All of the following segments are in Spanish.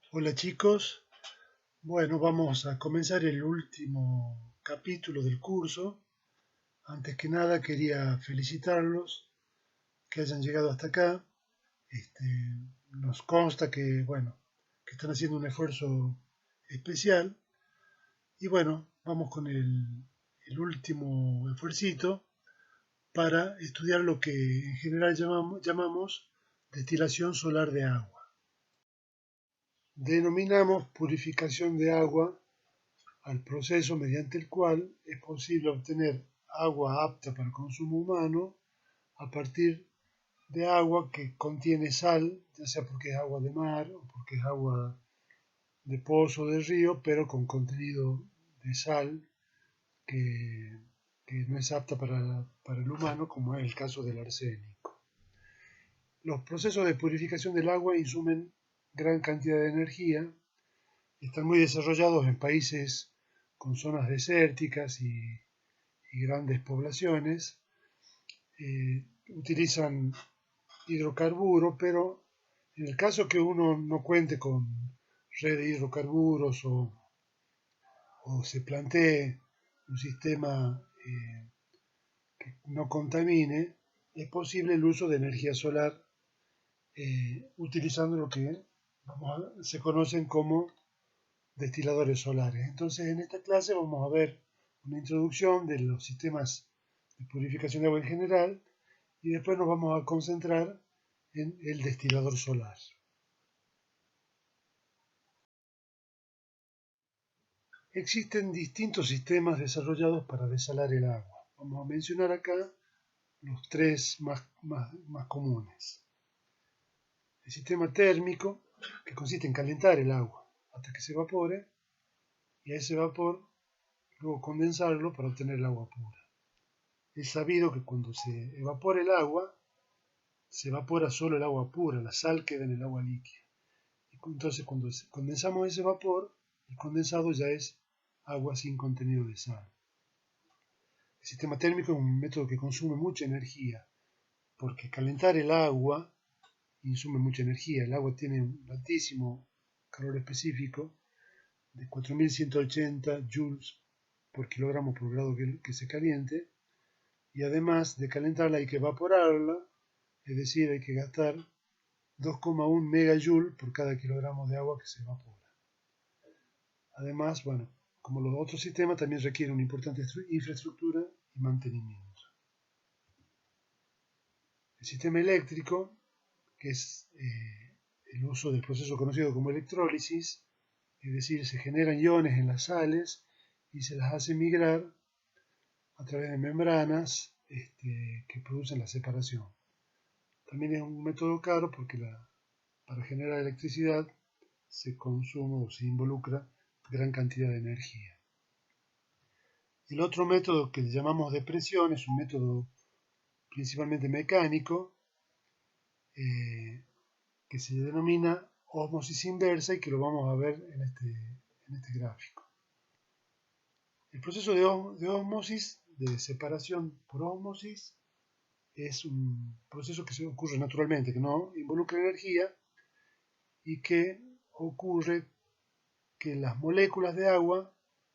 Hola chicos, bueno, vamos a comenzar el último capítulo del curso. Antes que nada quería felicitarlos que hayan llegado hasta acá. Este, Nos consta que, bueno, que están haciendo un esfuerzo especial. Y bueno, vamos con el último esfuercito para estudiar lo que en general llamamos destilación solar de agua. Denominamos purificación de agua al proceso mediante el cual es posible obtener agua apta para el consumo humano a partir de agua que contiene sal, ya sea porque es agua de mar o porque es agua de pozo o de río, pero con contenido de sal que, que no es apta para el humano, como es el caso del arsénico. Los procesos de purificación del agua insumen gran cantidad de energía, están muy desarrollados en países con zonas desérticas y grandes poblaciones. Utilizan hidrocarburos, pero en el caso que uno no cuente con red de hidrocarburos o se plantee un sistema que no contamine, es posible el uso de energía solar utilizando lo que se conocen como destiladores solares. Entonces, en esta clase vamos a ver una introducción de los sistemas de purificación de agua en general y después nos vamos a concentrar en el destilador solar. Existen distintos sistemas desarrollados para desalar el agua. Vamos a mencionar acá los tres más comunes. El sistema térmico, que consiste en calentar el agua hasta que se evapore, y a ese vapor luego condensarlo para obtener el agua pura. Es sabido que cuando se evapora el agua, se evapora solo el agua pura, la sal queda en el agua líquida. Entonces cuando condensamos ese vapor, el condensado ya es agua sin contenido de sal. El sistema térmico es un método que consume mucha energía, porque calentar el agua insume mucha energía. El agua tiene un altísimo calor específico de 4180 joules por kilogramo por grado que se caliente, y además de calentarla hay que evaporarla, es decir, hay que gastar 2,1 megajoule por cada kilogramo de agua que se evapora. Además, bueno, como los otros sistemas, también requiere una importante infraestructura y mantenimiento. El sistema eléctrico, que es el uso del proceso conocido como electrólisis, es decir, se generan iones en las sales y se las hace migrar a través de membranas que producen la separación. También es un método caro porque para generar electricidad se consume o se involucra gran cantidad de energía. El otro método que llamamos de presión es un método principalmente mecánico que se denomina ósmosis inversa y que lo vamos a ver en este gráfico. El proceso de ósmosis, de separación por ósmosis, es un proceso que se ocurre naturalmente, que no involucra energía y que ocurre que las moléculas de agua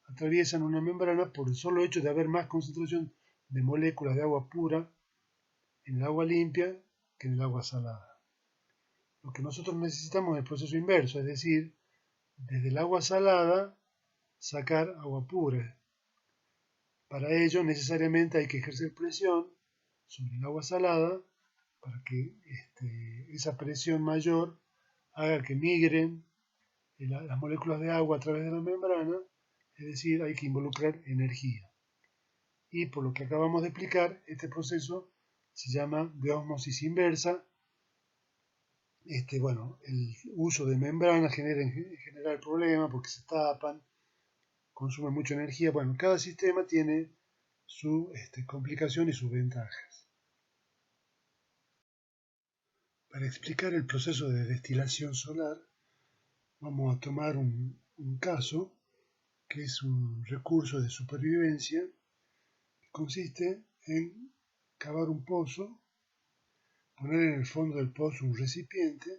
atraviesan una membrana por el solo hecho de haber más concentración de moléculas de agua pura en el agua limpia que en el agua salada. Lo que nosotros necesitamos es el proceso inverso, es decir, desde el agua salada sacar agua pura. Para ello necesariamente hay que ejercer presión sobre el agua salada para que esa presión mayor haga que migren las moléculas de agua a través de la membrana, es decir, hay que involucrar energía. Y por lo que acabamos de explicar, este proceso se llama de ósmosis inversa. Bueno, el uso de membranas genera en general problemas porque se tapan, consume mucha energía. Bueno, cada sistema tiene su complicación y sus ventajas. Para explicar el proceso de destilación solar, vamos a tomar un caso que es un recurso de supervivencia que consiste en cavar un pozo, poner en el fondo del pozo un recipiente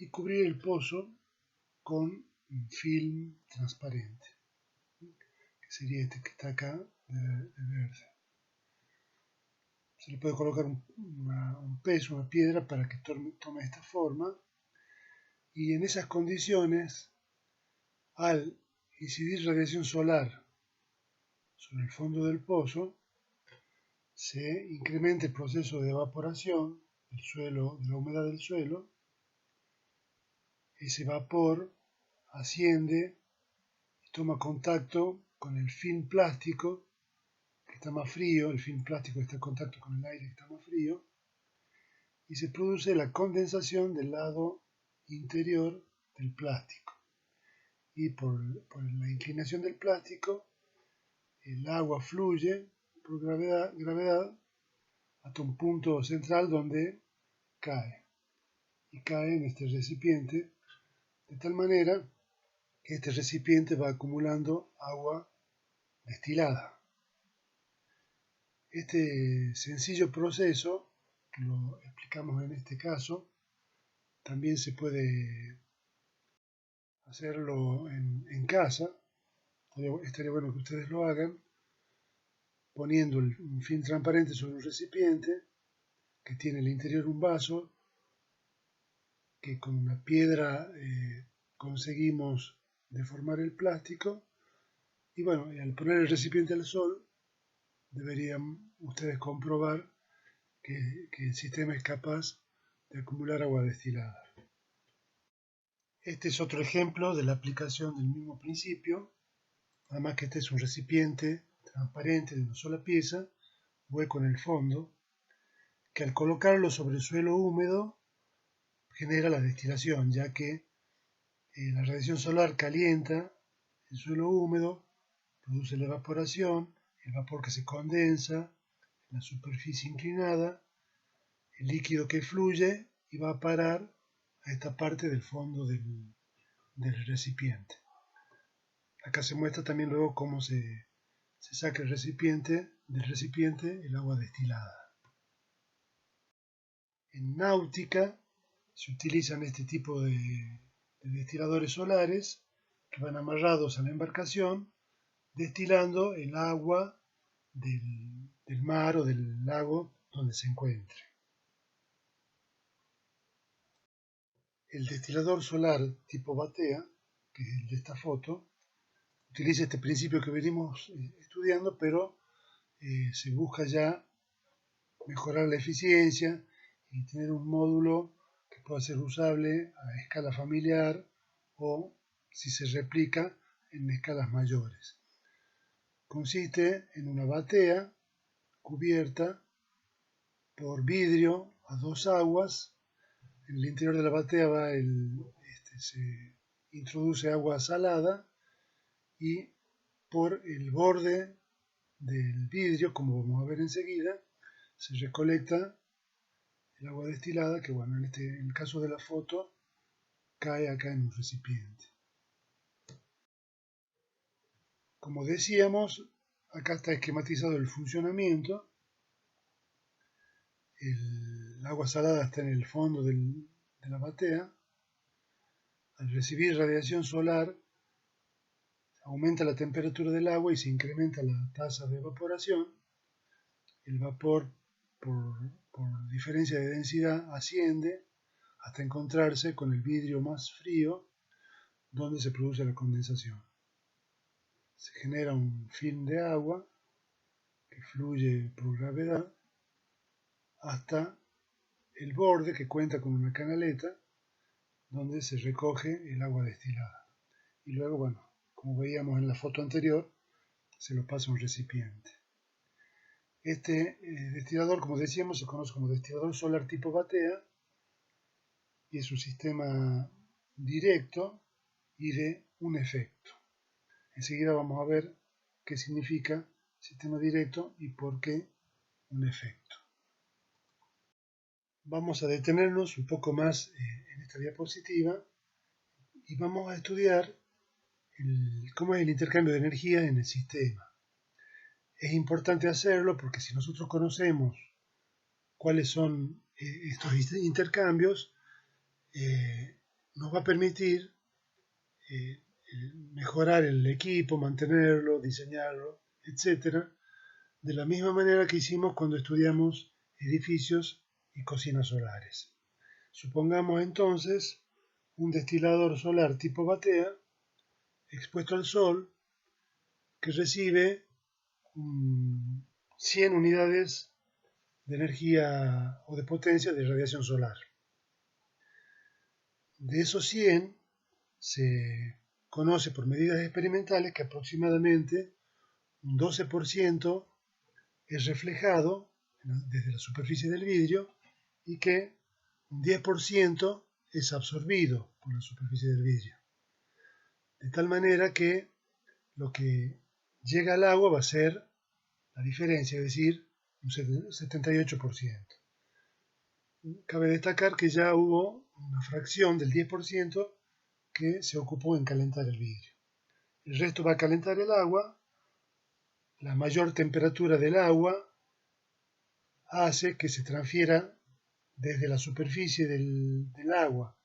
y cubrir el pozo con un film transparente, que sería este que está acá de verde. Se le puede colocar un peso, una piedra para que tome esta forma, y en esas condiciones, al incidir radiación solar sobre el fondo del pozo, se incrementa el proceso de evaporación del suelo, de la humedad del suelo. Ese vapor asciende y toma contacto con el film plástico, que está más frío. El film plástico está en contacto con el aire, que está más frío, y se produce la condensación del lado interior del plástico. Y por la inclinación del plástico, el agua fluye por gravedad hasta un punto central donde cae. Y cae en este recipiente, de tal manera que este recipiente va acumulando agua destilada. Este sencillo proceso, que lo explicamos en este caso, también se puede hacerlo en casa. Estaría bueno que ustedes lo hagan poniendo un film transparente sobre un recipiente que tiene en el interior un vaso que con una piedra conseguimos deformar el plástico, y bueno, y al poner el recipiente al sol deberían ustedes comprobar que el sistema es capaz de acumular agua destilada. Este es otro ejemplo de la aplicación del mismo principio, además que este es un recipiente transparente de una sola pieza, hueco en el fondo, que al colocarlo sobre el suelo húmedo genera la destilación, ya que la radiación solar calienta el suelo húmedo, produce la evaporación, el vapor que se condensa en la superficie inclinada, el líquido que fluye y va a parar a esta parte del fondo del recipiente. Acá se muestra también luego cómo se saca del recipiente el agua destilada. En náutica se utilizan este tipo de destiladores solares que van amarrados a la embarcación, destilando el agua del mar o del lago donde se encuentre. El destilador solar tipo batea, que es el de esta foto, utiliza este principio que venimos estudiando, pero se busca ya mejorar la eficiencia y tener un módulo que pueda ser usable a escala familiar o, si se replica, en escalas mayores. Consiste en una batea cubierta por vidrio a dos aguas. En el interior de la batea se introduce agua salada, y por el borde del vidrio, como vamos a ver enseguida, se recolecta el agua destilada, que bueno, en el caso de la foto, cae acá en un recipiente. Como decíamos, acá está esquematizado el funcionamiento. El agua salada está en el fondo de la batea. Al recibir radiación solar, aumenta la temperatura del agua y se incrementa la tasa de evaporación. El vapor, por diferencia de densidad, asciende hasta encontrarse con el vidrio más frío, donde se produce la condensación. Se genera un film de agua que fluye por gravedad hasta el borde, que cuenta con una canaleta donde se recoge el agua destilada. Y luego, bueno, como veíamos en la foto anterior, se lo pasa a un recipiente. Este destilador, como decíamos, se conoce como destilador solar tipo batea y es un sistema directo y de un efecto. Enseguida vamos a ver qué significa sistema directo y por qué un efecto. Vamos a detenernos un poco más en esta diapositiva y vamos a estudiar cómo es el intercambio de energía en el sistema. Es importante hacerlo porque si nosotros conocemos cuáles son estos intercambios, nos va a permitir mejorar el equipo, mantenerlo, diseñarlo, etcétera, de la misma manera que hicimos cuando estudiamos edificios y cocinas solares. Supongamos entonces un destilador solar tipo batea expuesto al sol que recibe 100 unidades de energía o de potencia de radiación solar. De esos 100 se conoce por medidas experimentales que aproximadamente un 12% es reflejado desde la superficie del vidrio y que un 10% es absorbido por la superficie del vidrio. De tal manera que lo que llega al agua va a ser la diferencia, es decir, un 78%. Cabe destacar que ya hubo una fracción del 10% que se ocupó en calentar el vidrio. El resto va a calentar el agua. La mayor temperatura del agua hace que se transfiera desde la superficie del agua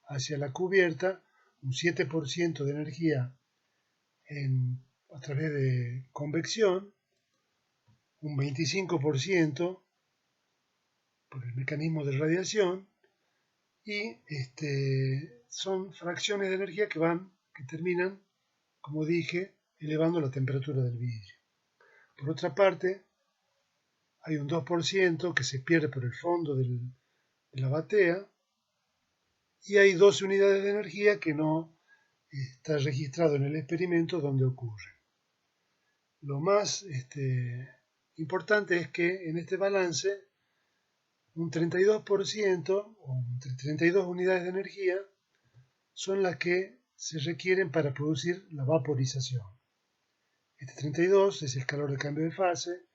hacia la cubierta un 7% de energía a través de convección, un 25% por el mecanismo de radiación y son fracciones de energía que terminan, como dije, elevando la temperatura del vidrio. Por otra parte, hay un 2% que se pierde por el fondo de la batea y hay 12 unidades de energía que no está registrado en el experimento donde ocurre. Lo más importante es que en este balance un 32% o entre 32 unidades de energía son las que se requieren para producir la vaporización. Este 32 es el calor de cambio de fase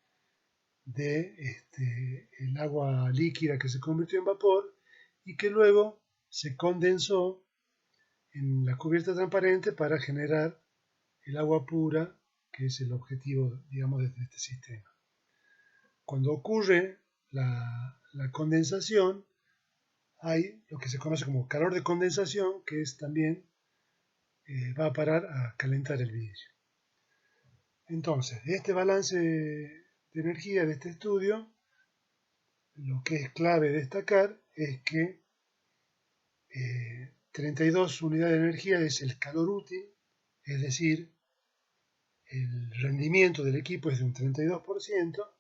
el agua líquida que se convirtió en vapor y que luego se condensó en la cubierta transparente para generar el agua pura, que es el objetivo, digamos, de este sistema. Cuando ocurre la condensación, hay lo que se conoce como calor de condensación, que es también va a parar a calentar el vidrio. Entonces, de este balance de energía de este estudio, lo que es clave destacar es que 32 unidades de energía es el calor útil, es decir, el rendimiento del equipo es de un 32%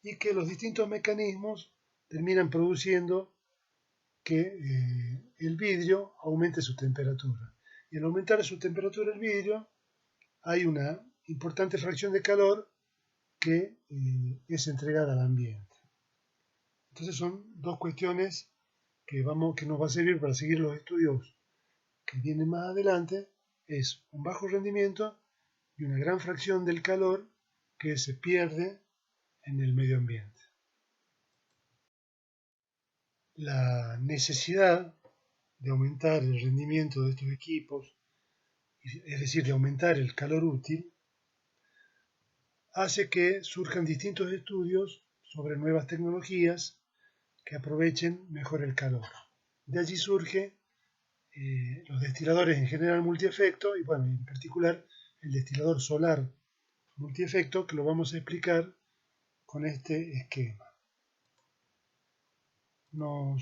y que los distintos mecanismos terminan produciendo que el vidrio aumente su temperatura. Y al aumentar su temperatura el vidrio, hay una importante fracción de calor que es entregada al ambiente. Entonces son dos cuestiones que nos va a servir para seguir los estudios que vienen más adelante. Es un bajo rendimiento y una gran fracción del calor que se pierde en el medio ambiente. La necesidad de aumentar el rendimiento de estos equipos, es decir, de aumentar el calor útil, hace que surjan distintos estudios sobre nuevas tecnologías que aprovechen mejor el calor. De allí surge los destiladores en general multiefecto y, bueno, en particular el destilador solar multiefecto, que lo vamos a explicar con este esquema. Lo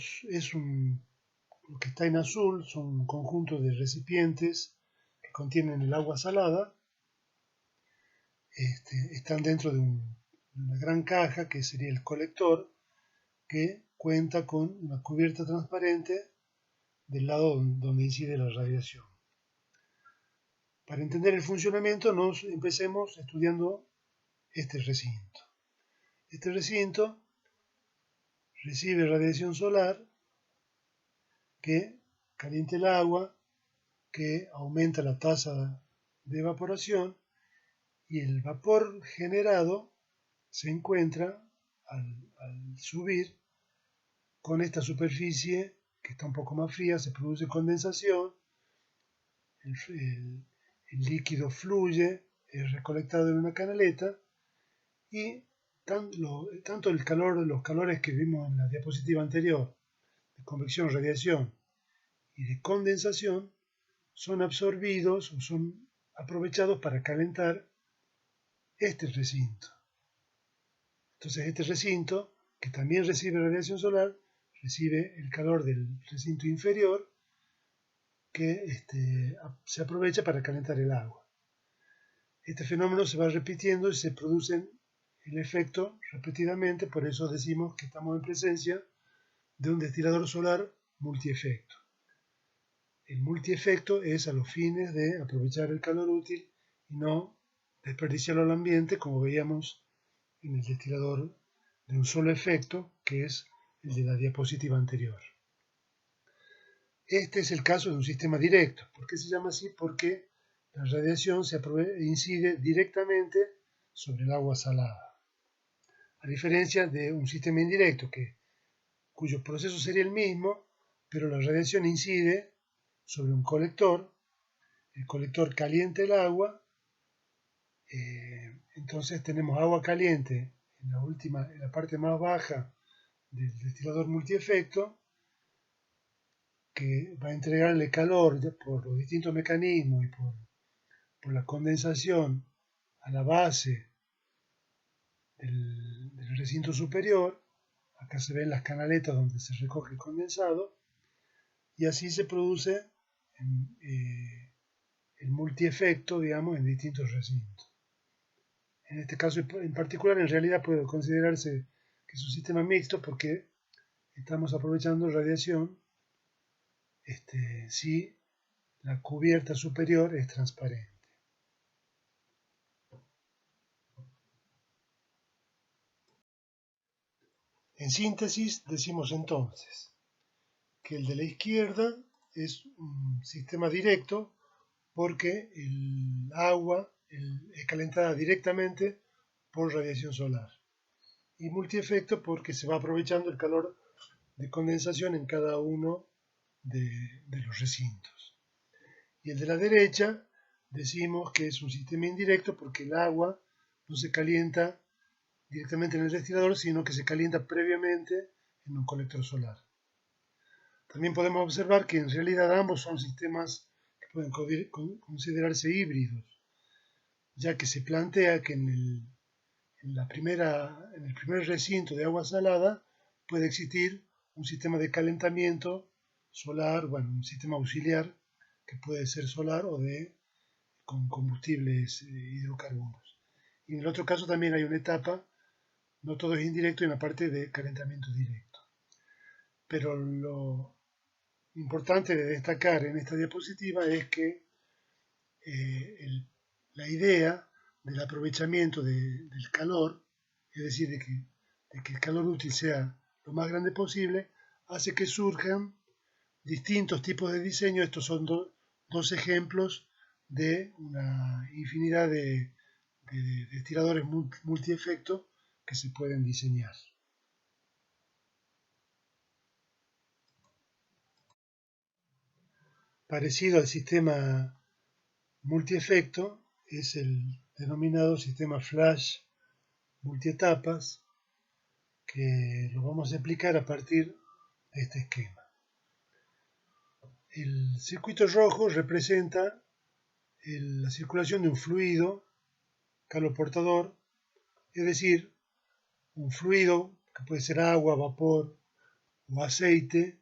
que está en azul son un conjunto de recipientes que contienen el agua salada. Están dentro de una gran caja que sería el colector, que cuenta con una cubierta transparente del lado donde incide la radiación. Para entender el funcionamiento, empecemos estudiando este recinto. Este recinto recibe radiación solar que calienta el agua, que aumenta la tasa de evaporación y el vapor generado se encuentra al subir con esta superficie que está un poco más fría, se produce condensación, el líquido fluye, es recolectado en una canaleta y tanto los calores que vimos en la diapositiva anterior, de convección, radiación y de condensación son absorbidos o son aprovechados para calentar este recinto. Entonces este recinto, que también recibe radiación solar, recibe el calor del recinto inferior que se aprovecha para calentar el agua. Este fenómeno se va repitiendo y se produce el efecto repetidamente, por eso decimos que estamos en presencia de un destilador solar multiefecto. El multiefecto es a los fines de aprovechar el calor útil y no desperdiciarlo al ambiente, como veíamos en el destilador de un solo efecto, que es el de la diapositiva anterior. Este es el caso de un sistema directo. ¿Por qué se llama así? Porque la radiación incide directamente sobre el agua salada. A diferencia de un sistema indirecto, cuyo proceso sería el mismo, pero la radiación incide sobre un colector, el colector calienta el agua, entonces tenemos agua caliente en la parte más baja del destilador multiefecto, que va a entregarle calor por los distintos mecanismos y por la condensación a la base del recinto superior. Acá se ven las canaletas donde se recoge el condensado, y así se produce el multiefecto, digamos, en distintos recintos. En este caso en particular, en realidad puede considerarse que es un sistema mixto porque estamos aprovechando radiación si la cubierta superior es transparente. En síntesis, decimos entonces que el de la izquierda es un sistema directo porque el agua es calentada directamente por radiación solar, y multiefecto porque se va aprovechando el calor de condensación en cada uno de los recintos. Y el de la derecha decimos que es un sistema indirecto porque el agua no se calienta directamente en el destilador, sino que se calienta previamente en un colector solar. También podemos observar que en realidad ambos son sistemas que pueden considerarse híbridos, ya que se plantea que en el primer recinto de agua salada puede existir un sistema de calentamiento solar, bueno, un sistema auxiliar que puede ser solar o con combustibles hidrocarburos. Y en el otro caso también hay una etapa, no todo es indirecto, y una parte de calentamiento directo. Pero lo importante de destacar en esta diapositiva es que la idea del aprovechamiento del calor, es decir, de que el calor útil sea lo más grande posible, hace que surjan distintos tipos de diseño. Estos son dos ejemplos de una infinidad de destiladores multiefecto que se pueden diseñar. Parecido al sistema multiefecto es el denominado sistema flash multietapas, que lo vamos a explicar a partir de este esquema. El circuito rojo representa la circulación de un fluido caloportador, es decir, un fluido que puede ser agua, vapor o aceite,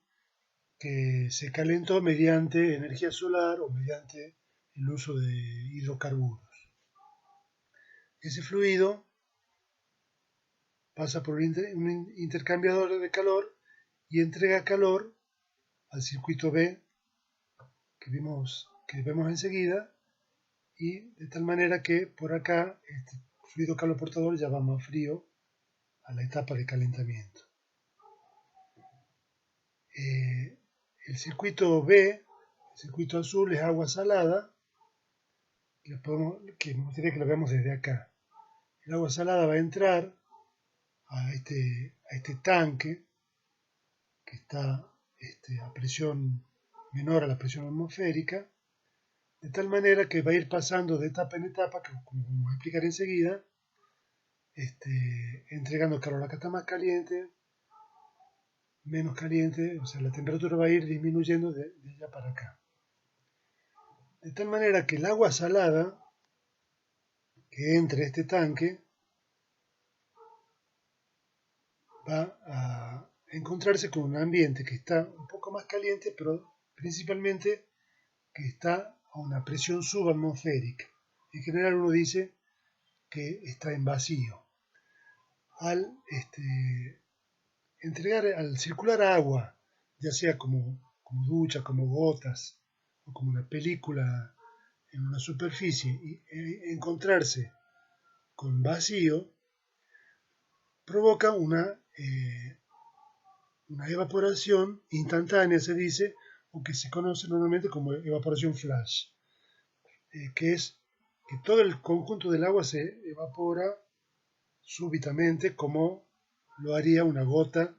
que se calentó mediante energía solar o mediante el uso de hidrocarburos. Ese fluido pasa por un intercambiador de calor y entrega calor al circuito B que vemos enseguida, y de tal manera que por acá este fluido caloportador ya va más frío a la etapa de calentamiento. El circuito B, el circuito azul, es agua salada, que me gustaría que lo veamos desde acá. El agua salada va a entrar a este tanque que está a presión menor a la presión atmosférica, de tal manera que va a ir pasando de etapa en etapa, que como vamos a explicar enseguida, entregando calor. Acá está más caliente, menos caliente, o sea, la temperatura va a ir disminuyendo de allá para acá. De tal manera que el agua salada que entre este tanque va a encontrarse con un ambiente que está un poco más caliente, pero principalmente que está a una presión subatmosférica. En general uno dice que está en vacío. Al al circular agua, ya sea como ducha, como gotas, o como una película en una superficie, y encontrarse con vacío, provoca una evaporación instantánea, se dice, o que se conoce normalmente como evaporación flash, que es que todo el conjunto del agua se evapora súbitamente como lo haría una gota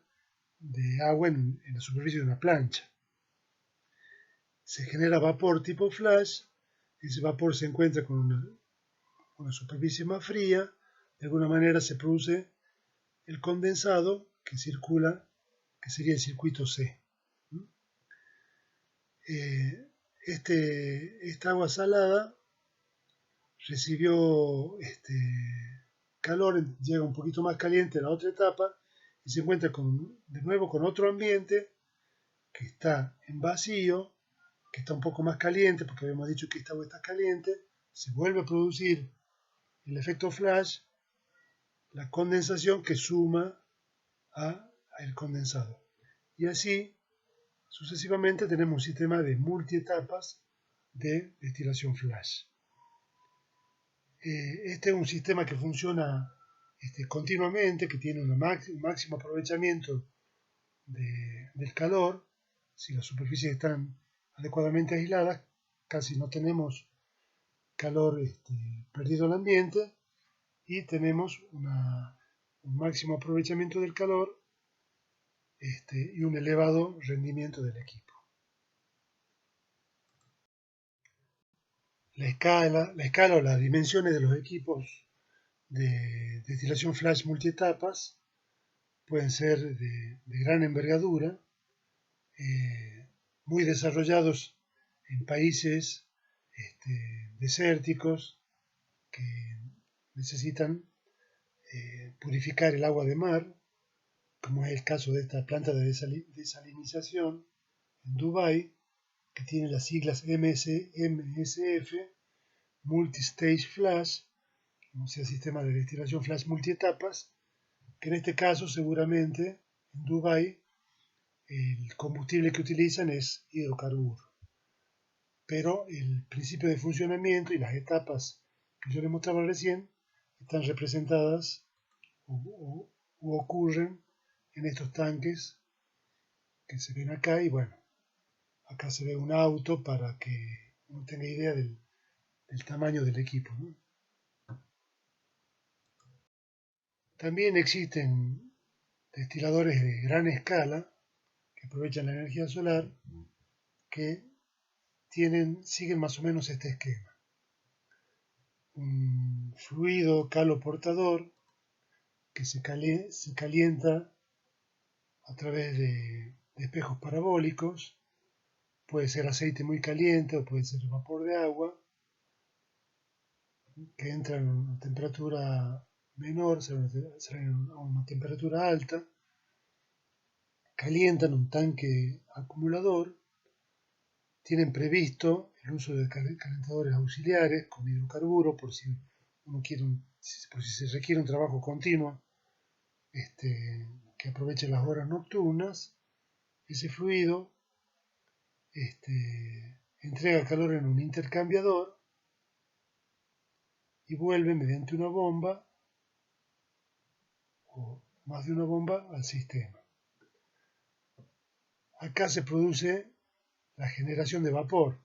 de agua en la superficie de una plancha. Se genera vapor tipo flash, ese vapor se encuentra con una superficie más fría, de alguna manera se produce el condensado que circula, que sería el circuito C. Esta agua salada recibió calor, llega un poquito más caliente a la otra etapa y se encuentra de nuevo con otro ambiente que está en vacío, que está un poco más caliente, porque habíamos dicho que esta agua está caliente, se vuelve a producir el efecto flash, la condensación que suma al condensado. Y así, sucesivamente, tenemos un sistema de multietapas de destilación flash. Este es un sistema que funciona continuamente, que tiene un máximo aprovechamiento del calor. Si las superficies están adecuadamente aisladas, casi no tenemos calor perdido al ambiente y tenemos un máximo aprovechamiento del calor y un elevado rendimiento del equipo. La escala o las dimensiones de los equipos de destilación flash multietapas pueden ser de gran envergadura, muy desarrollados en países desérticos que necesitan purificar el agua de mar, como es el caso de esta planta de desalinización en Dubái, que tiene las siglas MSF, Multi-Stage Flash, o sea, sistema de destilación flash multietapas, que en este caso seguramente en Dubái el combustible que utilizan es hidrocarburo. Pero el principio de funcionamiento y las etapas que yo les mostraba recién están representadas o ocurren en estos tanques que se ven acá. Y bueno, acá se ve un auto para que uno tenga idea del tamaño del equipo, ¿no? También existen destiladores de gran escala que aprovechan la energía solar que siguen más o menos este esquema. Un fluido caloportador que se calienta a través de espejos parabólicos, puede ser aceite muy caliente o puede ser vapor de agua, que entra a una temperatura menor, salen a una temperatura alta, calientan un tanque acumulador, tienen previsto el uso de calentadores auxiliares con hidrocarburos por si se requiere un trabajo continuo que aproveche las horas nocturnas. Ese fluido entrega calor en un intercambiador y vuelve mediante una bomba o más de una bomba al sistema. Acá se produce la generación de vapor.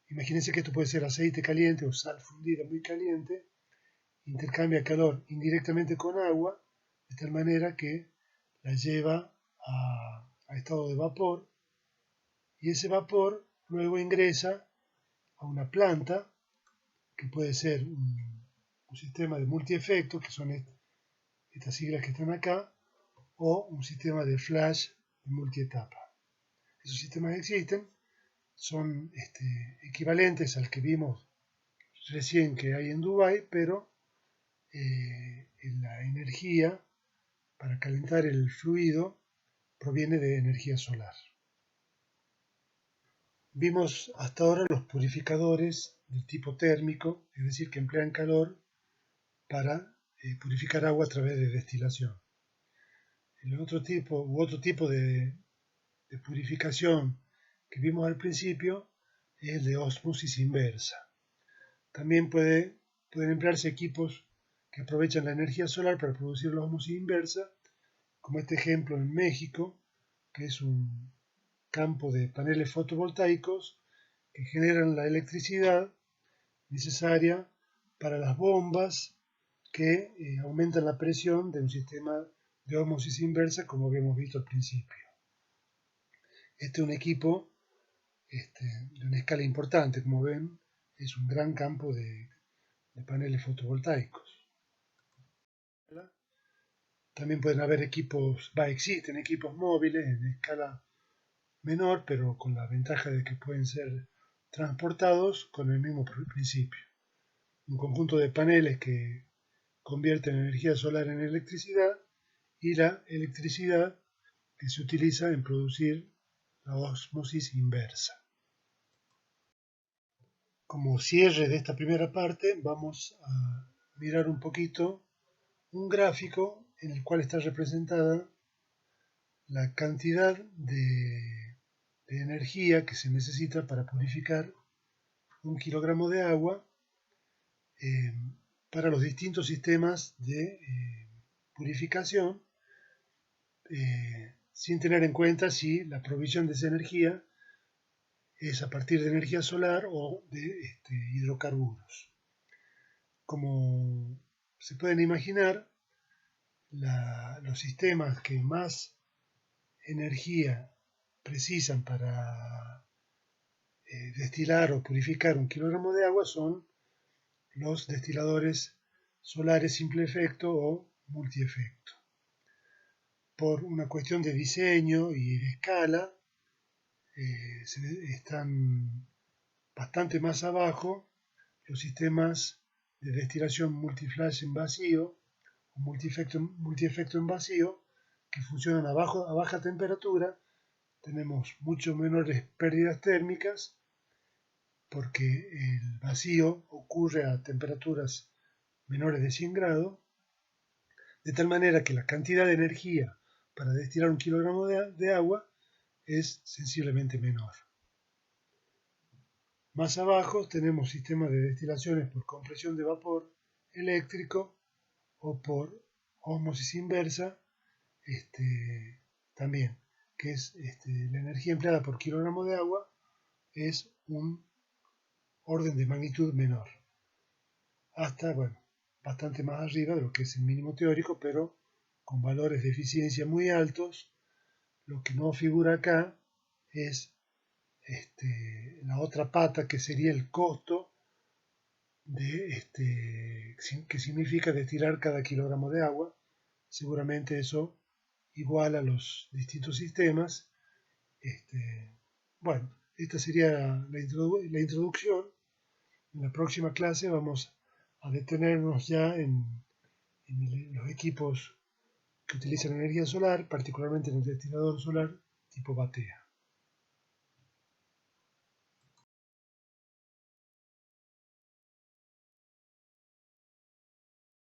Imagínense que esto puede ser aceite caliente o sal fundida muy caliente, intercambia calor indirectamente con agua, de tal manera que la lleva a estado de vapor, y ese vapor luego ingresa a una planta que puede ser un sistema de multiefectos, que son estas siglas que están acá, o un sistema de flash multietapa. Esos sistemas existen, son equivalentes al que vimos recién que hay en Dubái, pero la energía para calentar el fluido proviene de energía solar. Vimos hasta ahora los purificadores del tipo térmico, es decir, que emplean calor para purificar agua a través de destilación. El otro tipo de purificación que vimos al principio es el de ósmosis inversa. También pueden emplearse equipos que aprovechan la energía solar para producir la ósmosis inversa, como este ejemplo en México, que es un campo de paneles fotovoltaicos que generan la electricidad necesaria para las bombas que aumentan la presión de un sistema de ósmosis inversa, como habíamos visto al principio. Este es un equipo de una escala importante, como ven, es un gran campo de paneles fotovoltaicos. También pueden haber existen equipos móviles en escala menor, pero con la ventaja de que pueden ser transportados con el mismo principio. Un conjunto de paneles que convierten energía solar en electricidad y la electricidad que se utiliza en producir la ósmosis inversa. Como cierre de esta primera parte, vamos a mirar un poquito un gráfico en el cual está representada la cantidad de energía que se necesita para purificar 1 kilogramo de agua para los distintos sistemas de purificación, sin tener en cuenta si la provisión de esa energía es a partir de energía solar o de hidrocarburos. Como se pueden imaginar, los sistemas que más energía precisan para destilar o purificar 1 kilogramo de agua son los destiladores solares simple efecto o multiefecto. Por una cuestión de diseño y de escala, están bastante más abajo los sistemas de destilación multiflash en vacío o multiefecto en vacío, que funcionan a baja temperatura. Tenemos mucho menores pérdidas térmicas porque el vacío ocurre a temperaturas menores de 100 grados, de tal manera que la cantidad de energía para destilar 1 kilogramo de agua es sensiblemente menor. Más abajo tenemos sistemas de destilaciones por compresión de vapor eléctrico o por ósmosis inversa, también, que es la energía empleada por kilogramo de agua es un orden de magnitud menor, hasta, bastante más arriba de lo que es el mínimo teórico, pero con valores de eficiencia muy altos. Lo que no figura acá es la otra pata, que sería el costo que significa destilar cada kilogramo de agua. Seguramente eso iguala los distintos sistemas. Esta sería la introducción. En la próxima clase vamos a detenernos ya en los equipos que utilizan energía solar, particularmente en el destilador solar tipo batea.